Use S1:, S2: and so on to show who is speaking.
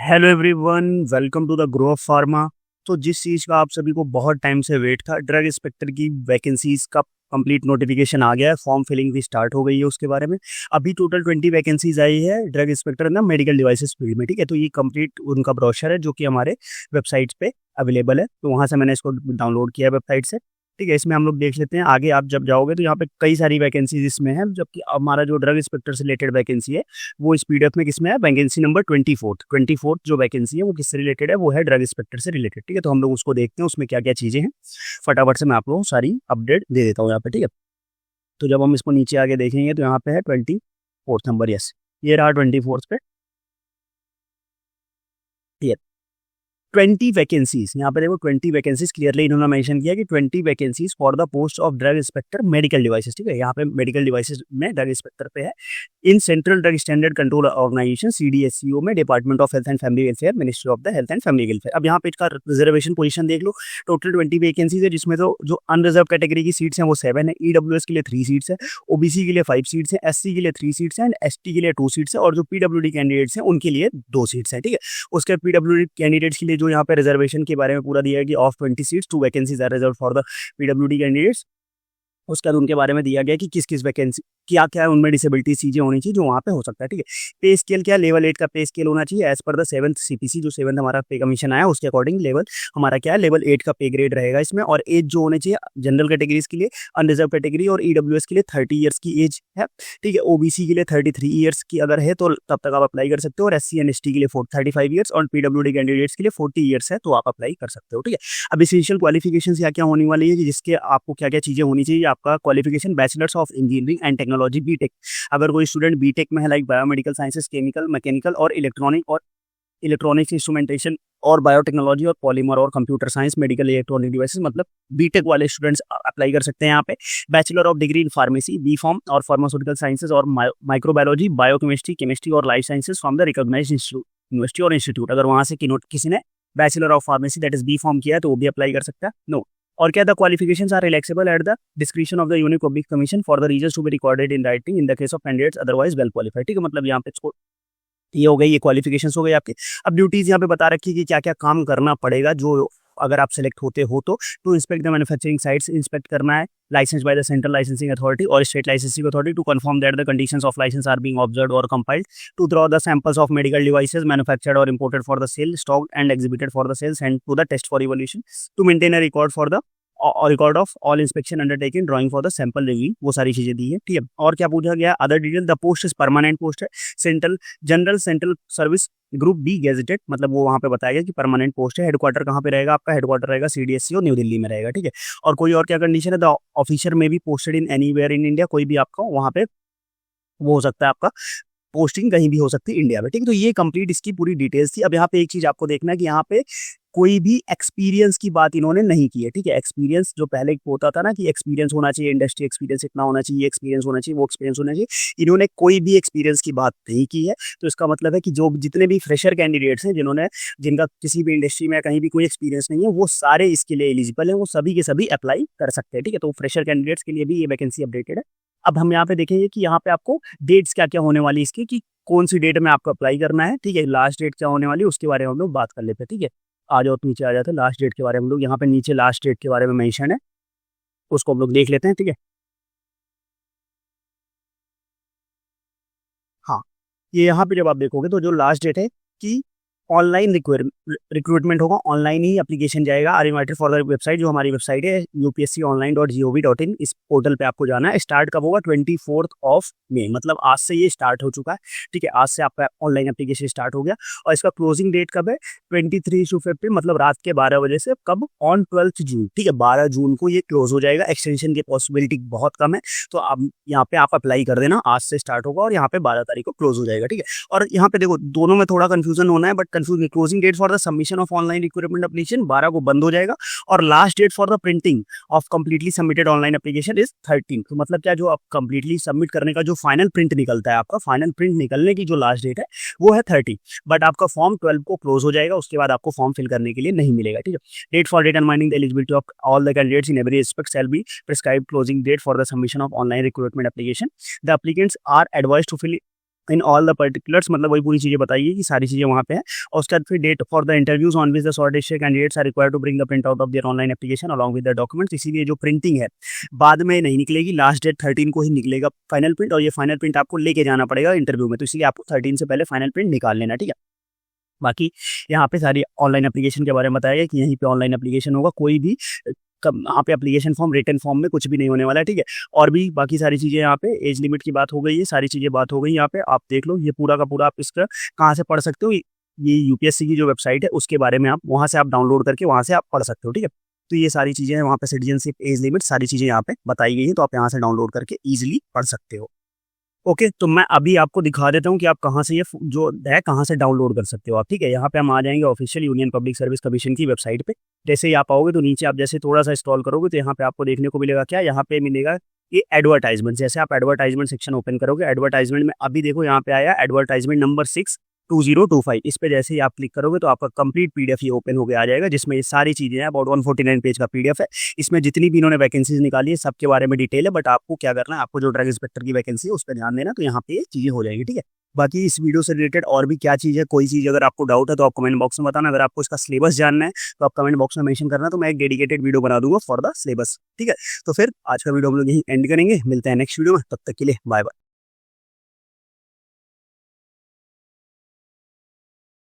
S1: Hello everyone, welcome to the grow of pharma. तो जिस चीज़ का आप सभी को बहुत टाइम से वेट था, ड्रग इंस्पेक्टर की वैकेंसीज का कंप्लीट नोटिफिकेशन आ गया है। फॉर्म फिलिंग भी स्टार्ट हो गई है उसके बारे में। अभी टोटल 20 वैकेंसीज आई है ड्रग इंस्पेक्टर ना मेडिकल डिवाइसेस फील्ड में। ठीक है, तो ये कंप्लीट उनका ब्रोशर है जो कि हमारे वेबसाइट पे अवेलेबल है। तो वहाँ से मैंने इसको डाउनलोड किया वेबसाइट से। ठीक है, इसमें हम लोग देख लेते हैं। आगे आप जब जाओगे तो यहाँ पे कई सारी वैकेंसीज इसमें है, जबकि हमारा जो ड्रग इंस्पेक्टर से रिलेटेड वैकेंसी है वो इस पीडीएफ में किसमें है, वैकेंसी नंबर 24th जो वैकेंसी है वो किससे रिलेटेड है, वो है ड्रग इंस्पेक्टर से रिलेटेड। ठीक है, तो हम लोग उसको देखते हैं उसमें क्या क्या चीजें हैं। फटाफट से मैं आप लोगों को सारी अपडेट दे देता हूँ यहाँ पे। ठीक है, तो जब हम इसको नीचे आगे देखेंगे तो यहाँ पे है 24th नंबर। यस, ये रहा 24th पे। ठीक है, 20 वैकेंसीज यहाँ पे देखो, 20 वैकेंसीज क्लियरली इन्होंने मेंशन किया कि 20 vacancies for the post of drug inspector medical devices. ठीक है, यहाँ पे मेडिकल डिवाइसेस में ड्रग इंस्पेक्टर पे है in central drug standard control organisation CDSCO में, department of health and family welfare, ministry of the health and family welfare. अब यहाँ पे इसका रिजर्वेशन पोजीशन देख लो। टोटल 20 वैकेंसीज है, जिसमें तो जो अनरिजर्व कैटेगरी की सीट्स हैं वो 7 है, ईडब्ल्यूएस के लिए 3 सीट्स है, ओबीसी के लिए 5 सीट्स है, एससी के लिए 3 सीट्स है एंड एसटी के लिए 2 सीट्स है, और जो पीडब्ल्यूडी कैंडिडेट्स हैं उनके लिए 2 सीट्स है। ठीक है, उसके पीडब्ल्यूडी कैंडिडेट्स के लिए जो यहाँ पे रिजर्वेशन के बारे में पूरा दिया है कि of 20 seats 2 vacancies are reserved for the PWD candidates. उसके बाद उनके बारे में दिया गया कि किस किस वैकेंसी क्या क्या है, उनमें डिसेबिलिटी चीजें होनी चाहिए जो वहाँ पे हो सकता है। ठीक है, पे स्केल क्या, लेवल 8 का पे स्केल होना चाहिए as per the 7th CPC, जो 7th हमारा पे कमीशन आया उसके अकॉर्डिंग लेवल हमारा क्या है, लेवल 8 का पे ग्रेड रहेगा इसमें। और एज जो होने चाहिए जनरल कैटेगरीज के लिए, अनरिजर्व कैटेगरी और ईडब्ल्यूएस के लिए 30 ईयर्स की एज है। ठीक है, ओबीसी के लिए 33 ईयर्स की अगर है तो तब तक आप अप्लाई कर सकते हो, और एससी एंड एसटी के लिए 35 ईयर्स और पीडब्ल्यूडी कैंडिडेट्स के लिए 40 ईयर्स है, तो आप अप्लाई कर सकते हो। ठीक है, अब एसेंशियल क्वालिफिकेशन क्या क्या होने वाली है कि जिसके आपको क्या क्या चीजें होनी चाहिए। आपका qualification bachelors of engineering and technology B Tech, अगर कोई स्टूडेंट बीटेक में है, like biomedical sciences, chemical, mechanical और इलेक्ट्रॉनिक्स इंस्ट्रूमेंटेशन और बायोटेक्नोलॉजी और पॉलीमर और computer science, medical electronic devices, मतलब बीटेक वाले स्टूडेंट्स अप्लाई कर सकते हैं यहाँ पे। Bachelor of degree in pharmacy, B pharm और फार्मास्यूटिकल साइंसेज और माइक्रोबायोलॉजी, बायोकेमिस्ट्री, केमिस्ट्री और life sciences from the recognised university और इंस्टीट्यूट। अगर वहां से किसी ने bachelor of pharmacy that is B pharm किया है तो वो भी अप्लाई कर सकता है। नो, और क्या, the qualifications are relaxable at the description of the unique public commission for the reasons to be recorded in writing in the case of candidates otherwise well qualified. ठीक है, मतलब यहाँ पे इसको ये हो गई, ये क्वालिफिकेशंस हो गई आपके। अब ड्यूटीज यहाँ पे बता रखी है कि क्या क्या काम करना पड़ेगा जो अगर आप सेलेक्ट होते हो तो inspect the manufacturing sites, inspect करना है, licence by the central licensing authority और state licensing authority to confirm that the conditions of licence are being observed और compiled, to draw the samples of medical devices manufactured और imported for the sale, stocked and exhibited for the sale, send to the test for evolution, to maintain a record for the record of all inspection undertaking, drawing for the sample review, वो सारी चीजें दी है। ठीक है, और क्या पूछा गया, other detail, the post is permanent post है, central central service group B gazetted, मतलब वो वहाँ पे बताया गया कि परमानेंट पोस्ट है। हेडक्वार्टर कहाँ पे रहेगा आपका, हेडक्वार्टर रहेगा सीडीएससी और न्यू दिल्ली में रहेगा। ठीक है, और कोई और क्या कंडीशन है, द ऑफिसर में भी posted in anywhere in India, कोई भी आपका वहाँ पे वो हो सकता है, आपका पोस्टिंग कहीं भी हो सकती है इंडिया में। ठीक है, तो ये कंप्लीट इसकी पूरी डिटेल्स थी। अब यहाँ पे एक चीज आपको देखना है कि यहाँ पे कोई भी एक्सपीरियंस की बात इन्होंने नहीं की है। ठीक है, एक्सपीरियंस जो पहले होता था ना कि एक्सपीरियंस होना चाहिए, इंडस्ट्री एक्सपीरियंस इतना होना चाहिए, एक्सपीरियंस होना चाहिए, वो एक्सपीरियंस होना चाहिए, इन्होंने कोई भी एक्सपीरियंस की बात नहीं की है। तो इसका मतलब है कि जो जितने भी फ्रेशर कैंडिडेट्स हैं जिनका किसी भी इंडस्ट्री में कहीं भी कोई एक्सपीरियंस नहीं है, वो सारे इसके लिए एलिजिबल है, वो सभी के सभी अप्लाई कर सकते हैं। ठीक है, तो फ्रेशर कैंडिडेट्स के लिए भी ये वैकेंसी अपडेटेड है। अब हम यहाँ पे देखेंगे कि यहाँ पे आपको डेट्स क्या क्या होने वाली इसकी, कि कौन सी डेट में आपको अप्लाई करना है। ठीक है, लास्ट डेट क्या होने वाली है उसके बारे में हम लोग बात कर लेते हैं। ठीक है, आ जाओ नीचे आ जाते हैं, लास्ट डेट के बारे में हम लोग यहाँ पे नीचे लास्ट डेट के बारे में मेंशन है, उसको हम लोग देख लेते हैं। ठीक है, हाँ, ये यहाँ पे जब आप देखोगे तो जो लास्ट डेट है कि ऑनलाइन रिक्रूटमेंट होगा, ऑनलाइन ही एप्लीकेशन जाएगा। Are invited for the website, जो हमारी वेबसाइट है upsconline.gov.in, इस पोर्टल पे आपको जाना है। स्टार्ट कब होगा, 24th मतलब आज से ये स्टार्ट हो चुका है। ठीक है, आज से आपका ऑनलाइन एप्लीकेशन स्टार्ट हो गया। और इसका क्लोजिंग डेट कब है, 23/50, मतलब रात के 12 बजे से। कब, ऑन 12th जून। ठीक है, 12 जून को ये क्लोज हो जाएगा। एक्सटेंशन की पॉसिबिलिटी बहुत कम है, तो अब यहाँ पे आप अप्लाई कर देना, आज से स्टार्ट होगा और यहाँ पे 12 तारीख को क्लोज हो जाएगा। ठीक है, और यहाँ पे देखो दोनों में थोड़ा कंफ्यूजन होना है, but confusion, closing date for the submission of online recruitment application 12 को बंद हो जाएगा, और last date for the printing of completely submitted online application is 13। तो मतलब क्या, जो आप कंप्लीटली सबमिट करने का जो फाइनल प्रिंट निकलता है, आपका फाइनल प्रिंट निकलने की जो लास्ट डेट है वो है 30, बट आपका फॉर्म 12 को क्लोज हो जाएगा, उसके बाद आपको फॉर्म फिल करने के लिए नहीं मिलेगा। ठीक है, date for determining the eligibility of all the candidates in every respect shall be prescribed closing date for the submission of online recruitment application. The applicants are advised to fill in all the particulars, मतलब वही पूरी चीज़ें बताइए कि सारी चीज़ें वहाँ पे हैं। और उसके बाद फिर date for the interviews on which the shortlisted candidates are required to bring the print out of their online application along with the documents. इसीलिए जो प्रिंटिंग है बाद में नहीं निकलेगी, लास्ट डेट 13 को ही निकलेगा फाइनल प्रिंट, और ये फाइनल प्रिंट आपको लेके जाना पड़ेगा इंटरव्यू में, तो इसलिए आपको 13 से पहले फाइनल प्रिंट निकाल लेना, ठीक है। बाकी यहाँ पे सारी ऑनलाइन एप्लीकेशन के बारे में बताया गया कि यहीं पे ऑनलाइन एप्लीकेशन होगा, कोई भी यहाँ पे एप्लीकेशन फॉर्म रिटन फॉर्म में कुछ भी नहीं होने वाला है, ठीक है। और भी बाकी सारी चीज़ें यहाँ पे एज लिमिट की बात हो गई है, सारी चीज़ें बात हो गई यहाँ पे, आप देख लो ये पूरा का पूरा। आप इसका कहाँ से पढ़ सकते हो, ये यूपीएससी की जो वेबसाइट है उसके बारे में आप वहाँ से आप डाउनलोड करके वहाँ से आप पढ़ सकते हो, ठीक है। तो ये सारी चीज़ें हैं वहाँ पे, सिटीजनशिप, एज लिमिट, सारी चीज़ें यहाँ पे बताई गई हैं, तो आप यहाँ से डाउनलोड करके ईजिली पढ़ सकते हो। ओके, तो मैं अभी आपको दिखा देता हूँ कि आप कहाँ से ये जो है कहाँ से डाउनलोड कर सकते हो आप, ठीक है। यहाँ पे हम आ जाएंगे official union public service commission की वेबसाइट पे। जैसे ही आप आओगे तो नीचे आप जैसे थोड़ा सा स्क्रॉल करोगे तो यहाँ पे आपको देखने को मिलेगा क्या, यहाँ पे मिलेगा ये एडवर्टाइजमेंट। जैसे आप एडवर्टाइजमेंट सेक्शन ओपन करोगे, एडवर्टाइजमेंट में अभी देखो यहाँ पे आया एडवर्टाइजमेंट नंबर 62025। इस पे जैसे ही आप क्लिक करोगे तो आपका कंप्लीट पीडीएफ ये ओपन होकर आ जाएगा, जिसमें ये सारी चीजें हैं। अबाउट 149 पेज का पीडीएफ है। इसमें जितनी भी इन्होंने वैकेंसीज निकाली है सबके बारे में डिटेल है, बट आपको क्या करना है, आपको जो ड्रग इंस्पेक्टर की वैकेंसी है उस पर ध्यान देना, तो यहाँ पे ये चीजें हो जाएगी, ठीक है। बाकी इस वीडियो से रिलेटेड और भी क्या चीज़ है, कोई चीज़ अगर आपको डाउट है तो आप कमेंट बॉक्स में बताना। अगर आपको इसका सिलेबस जानना है तो आप कमेंट बॉक्स में मेंशन करना, तो मैं एक डेडिकेटेड वीडियो बना दूंगा फॉर द सिलेबस, ठीक है। तो फिर आज का वीडियो हम लोग यहीं एंड करेंगे, मिलते हैं नेक्स्ट वीडियो में, तब तक के लिए बाय बाय।